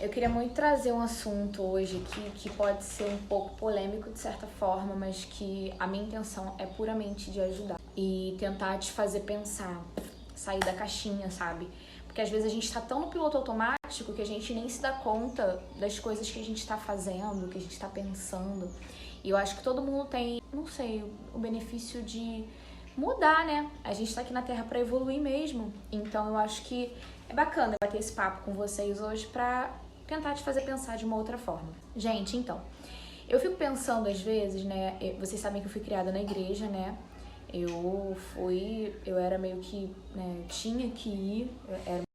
Eu queria muito trazer um assunto hoje que pode ser um pouco polêmico de certa forma, mas que a minha intenção é puramente de ajudar e tentar te fazer pensar, sair da caixinha, sabe? Porque às vezes a gente tá tão no piloto automático que a gente nem se dá conta das coisas que a gente tá fazendo, que a gente tá pensando. E eu acho que todo mundo tem, não sei, o benefício de mudar, né? A gente tá aqui na Terra pra evoluir mesmo. Então eu acho que é bacana bater esse papo com vocês hoje pra tentar te fazer pensar de uma outra forma. Gente, então, eu fico pensando às vezes, né? Vocês sabem que eu fui criada na igreja, né? Eu era meio que, né, tinha que ir.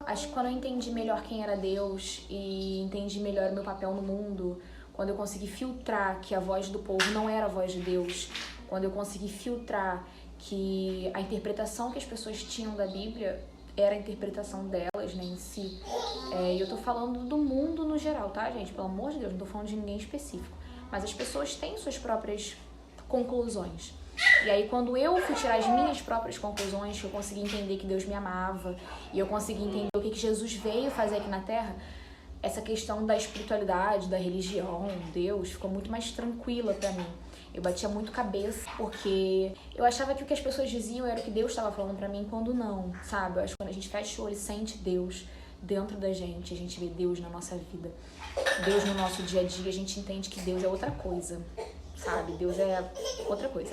Acho que quando eu entendi melhor quem era Deus e entendi melhor o meu papel no mundo, quando eu consegui filtrar que a voz do povo não era a voz de Deus, quando eu consegui filtrar que a interpretação que as pessoas tinham da Bíblia era a interpretação delas, né, em si. E eu tô falando do mundo no geral, tá, gente? Pelo amor de Deus, não tô falando de ninguém específico. Mas as pessoas têm suas próprias conclusões. E aí, quando eu fui tirar as minhas próprias conclusões, eu consegui entender que Deus me amava, e eu consegui entender o que Jesus veio fazer aqui na Terra, essa questão da espiritualidade, da religião, Deus, ficou muito mais tranquila pra mim. Eu batia muito cabeça, porque eu achava que o que as pessoas diziam era o que Deus estava falando pra mim, quando não, sabe? Eu acho que quando a gente fecha o olho e sente Deus dentro da gente, a gente vê Deus na nossa vida, Deus no nosso dia a dia, a gente entende que Deus é outra coisa, sabe? Deus é outra coisa.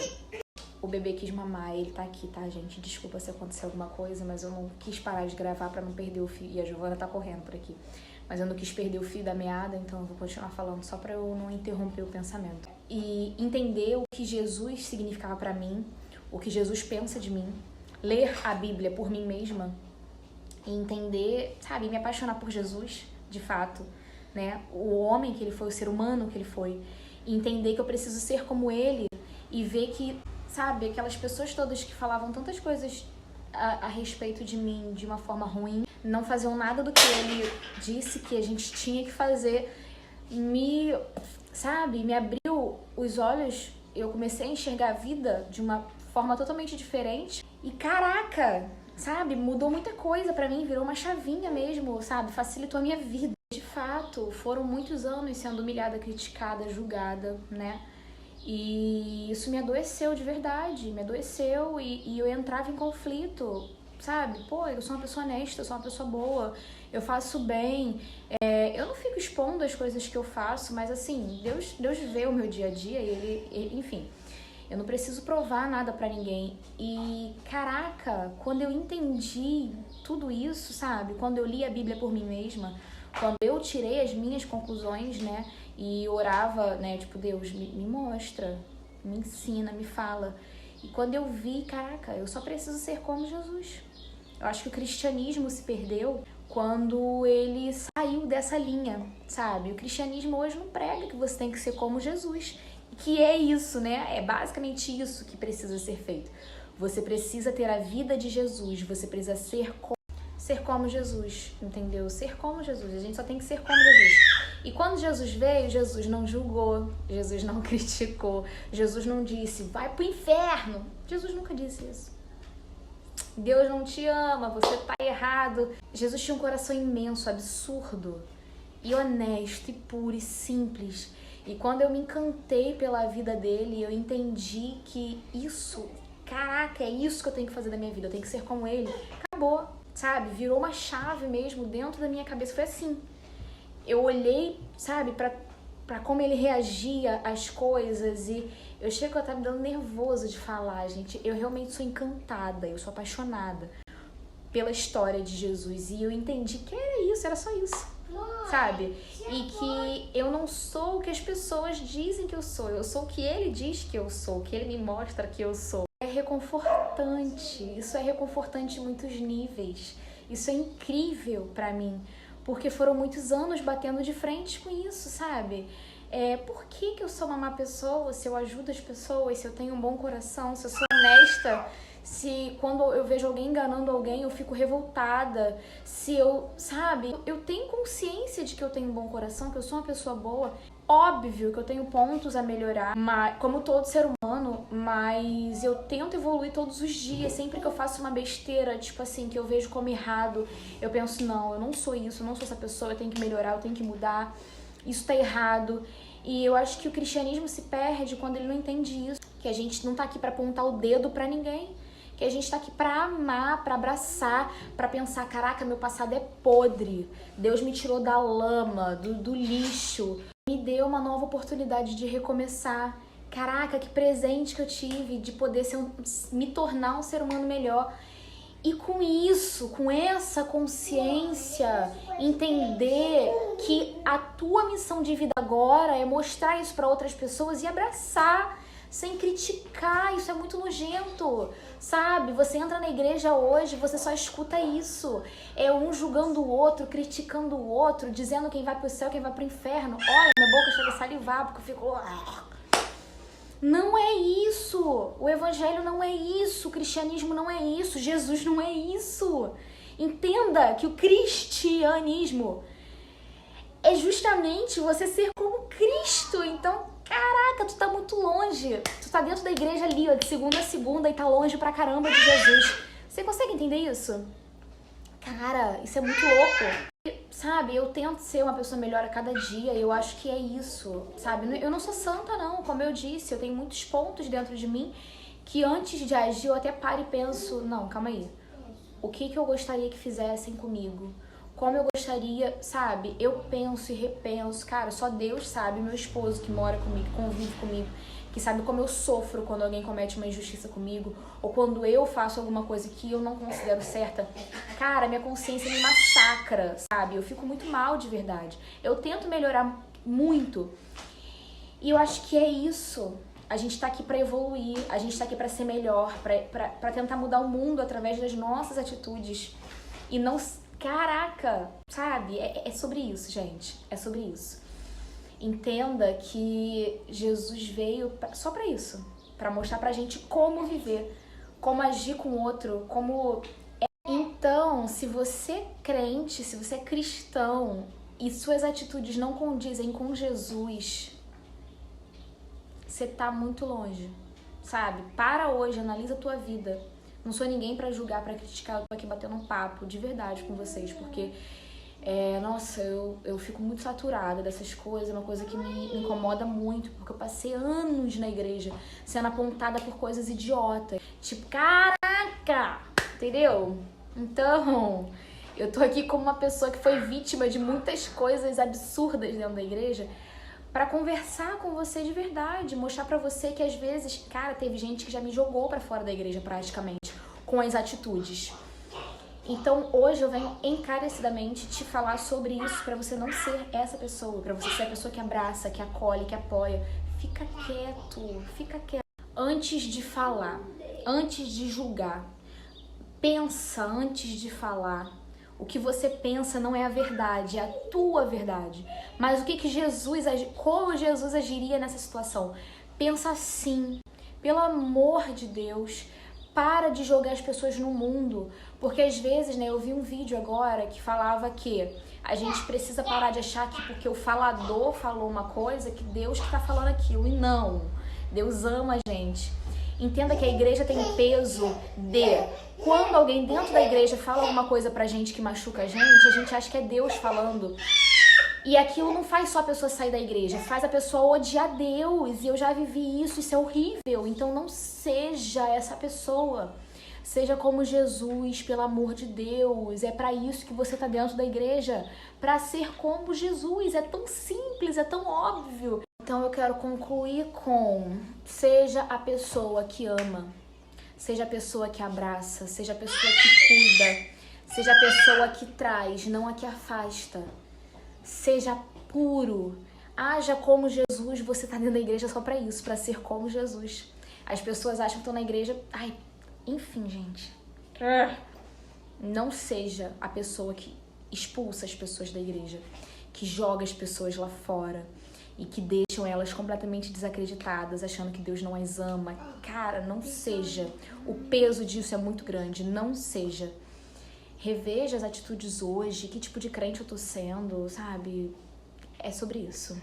O bebê quis mamar, ele tá aqui, tá, gente? Desculpa se aconteceu alguma coisa, mas eu não quis parar de gravar pra não perder o fio. E a Giovana tá correndo por aqui. Mas eu não quis perder o fio da meada, então eu vou continuar falando só pra eu não interromper o pensamento. E entender o que Jesus significava pra mim, o que Jesus pensa de mim, ler a Bíblia por mim mesma e entender, sabe, me apaixonar por Jesus, de fato, né? O homem que ele foi, o ser humano que ele foi. E entender que eu preciso ser como ele e ver que, sabe, aquelas pessoas todas que falavam tantas coisas a respeito de mim de uma forma ruim, não faziam nada do que ele disse que a gente tinha que fazer, me abriu os olhos, eu comecei a enxergar a vida de uma forma totalmente diferente e caraca, sabe, mudou muita coisa pra mim, virou uma chavinha mesmo, sabe, facilitou a minha vida. De fato, foram muitos anos sendo humilhada, criticada, julgada, né? E isso me adoeceu de verdade, me adoeceu e eu entrava em conflito, sabe? Pô, eu sou uma pessoa honesta, eu sou uma pessoa boa, eu faço bem, eu não fico expondo as coisas que eu faço, mas assim, Deus vê o meu dia a dia e ele, enfim, eu não preciso provar nada pra ninguém. E caraca, quando eu entendi tudo isso, sabe? Quando eu li a Bíblia por mim mesma, quando eu tirei as minhas conclusões, né? E orava, né? Tipo, Deus, me mostra, me ensina, me fala. E quando eu vi, caraca, eu só preciso ser como Jesus. Eu acho que o cristianismo se perdeu quando ele saiu dessa linha, sabe? O cristianismo hoje não prega que você tem que ser como Jesus. Que é isso, né? É basicamente isso que precisa ser feito. Você precisa ter a vida de Jesus, você precisa ser como Jesus, entendeu? Ser como Jesus, a gente só tem que ser como Jesus. E quando Jesus veio, Jesus não julgou, Jesus não criticou, Jesus não disse, vai pro inferno. Jesus nunca disse isso. Deus não te ama, você tá errado. Jesus tinha um coração imenso, absurdo, e honesto, e puro, e simples. E quando eu me encantei pela vida dele, eu entendi que isso, caraca, é isso que eu tenho que fazer da minha vida, eu tenho que ser como ele. Acabou, sabe? Virou uma chave mesmo dentro da minha cabeça, foi assim. Eu olhei, sabe, pra como ele reagia às coisas e eu chego a estar me dando nervoso de falar, gente. Eu realmente sou encantada, eu sou apaixonada pela história de Jesus e eu entendi que era isso, era só isso. Sabe? E que eu não sou o que as pessoas dizem que eu sou o que ele diz que eu sou, o que ele me mostra que eu sou. É reconfortante, isso é reconfortante em muitos níveis, isso é incrível pra mim, porque foram muitos anos batendo de frente com isso, sabe? Por que eu sou uma má pessoa, se eu ajudo as pessoas, se eu tenho um bom coração, se eu sou honesta, se quando eu vejo alguém enganando alguém eu fico revoltada, se eu, sabe, eu tenho consciência de que eu tenho um bom coração, que eu sou uma pessoa boa, óbvio que eu tenho pontos a melhorar, mas, como todo ser humano, mas eu tento evoluir todos os dias. Sempre que eu faço uma besteira, tipo assim, que eu vejo como errado, eu penso, não, eu não sou isso, eu não sou essa pessoa, eu tenho que melhorar, eu tenho que mudar, isso tá errado. E eu acho que o cristianismo se perde quando ele não entende isso, que a gente não tá aqui pra apontar o dedo pra ninguém, que a gente tá aqui pra amar, pra abraçar, pra pensar, caraca, meu passado é podre, Deus me tirou da lama, do lixo, me deu uma nova oportunidade de recomeçar. Caraca, que presente que eu tive de poder me tornar um ser humano melhor. E com isso, com essa consciência, entender que a tua missão de vida agora é mostrar isso para outras pessoas e abraçar, sem criticar. Isso é muito nojento, sabe? Você entra na igreja hoje, você só escuta isso. É um julgando o outro, criticando o outro, dizendo quem vai pro céu, quem vai pro inferno. Olha, minha boca chega a salivar porque eu fico... Não é isso, o evangelho não é isso, o cristianismo não é isso, Jesus não é isso. Entenda que o cristianismo é justamente você ser como Cristo. Então, caraca, tu tá muito longe, tu tá dentro da igreja ali, ó, de segunda a segunda e tá longe pra caramba de Jesus. Você consegue entender isso? Cara, isso é muito louco. Sabe, eu tento ser uma pessoa melhor a cada dia, eu acho que é isso, sabe? Eu não sou santa não, como eu disse, eu tenho muitos pontos dentro de mim que antes de agir eu até paro e penso, não, calma aí, o que eu gostaria que fizessem comigo? Como eu gostaria, sabe? Eu penso e repenso, cara, só Deus sabe, meu esposo que mora comigo, que convive comigo, que sabe como eu sofro quando alguém comete uma injustiça comigo, ou quando eu faço alguma coisa que eu não considero certa. Cara, minha consciência me massacra, sabe? Eu fico muito mal de verdade. Eu tento melhorar muito. E eu acho que é isso. A gente tá aqui pra evoluir, a gente tá aqui pra ser melhor, pra tentar mudar o mundo através das nossas atitudes. E não... Caraca, sabe? É sobre isso, gente. É sobre isso. Entenda que Jesus veio só pra isso, pra mostrar pra gente como viver, como agir com o outro, como... Então, se você é crente, se você é cristão e suas atitudes não condizem com Jesus, você tá muito longe, sabe? Para hoje, analisa a tua vida. Não sou ninguém pra julgar, pra criticar, eu tô aqui batendo um papo de verdade com vocês, porque... nossa, eu fico muito saturada dessas coisas, é uma coisa que me incomoda muito, porque eu passei anos na igreja sendo apontada por coisas idiotas. Tipo, caraca, entendeu? Então, eu tô aqui como uma pessoa que foi vítima de muitas coisas absurdas dentro da igreja pra conversar com você de verdade, mostrar pra você que às vezes, cara, teve gente que já me jogou pra fora da igreja praticamente, com as atitudes. Então hoje eu venho encarecidamente te falar sobre isso pra você não ser essa pessoa, pra você ser a pessoa que abraça, que acolhe, que apoia. Fica quieto, fica quieto. Antes de falar, antes de julgar, pensa antes de falar. O que você pensa não é a verdade, é a tua verdade. Mas o que Jesus, como Jesus agiria nessa situação? Pensa assim, pelo amor de Deus, para de jogar as pessoas no mundo. Porque às vezes, né, eu vi um vídeo agora que falava que a gente precisa parar de achar que porque o falador falou uma coisa, que Deus que tá falando aquilo. E não, Deus ama a gente. Entenda que a igreja tem peso de... Quando alguém dentro da igreja fala alguma coisa pra gente que machuca a gente acha que é Deus falando. E aquilo não faz só a pessoa sair da igreja, faz a pessoa odiar Deus. E eu já vivi isso é horrível. Então não seja essa pessoa. Seja como Jesus, pelo amor de Deus. É pra isso que você tá dentro da igreja. Pra ser como Jesus. É tão simples, é tão óbvio. Então eu quero concluir com... Seja a pessoa que ama. Seja a pessoa que abraça. Seja a pessoa que cuida. Seja a pessoa que traz, não a que afasta. Seja puro. Haja como Jesus. Você tá dentro da igreja só pra isso. Pra ser como Jesus. As pessoas acham que estão na igreja... Ai, enfim, gente. Não seja a pessoa que expulsa as pessoas da igreja. Que joga as pessoas lá fora. E que deixam elas completamente desacreditadas, achando que Deus não as ama. Cara, não seja. O peso disso é muito grande. Não seja. Reveja as atitudes hoje. Que tipo de crente eu tô sendo, sabe? É sobre isso.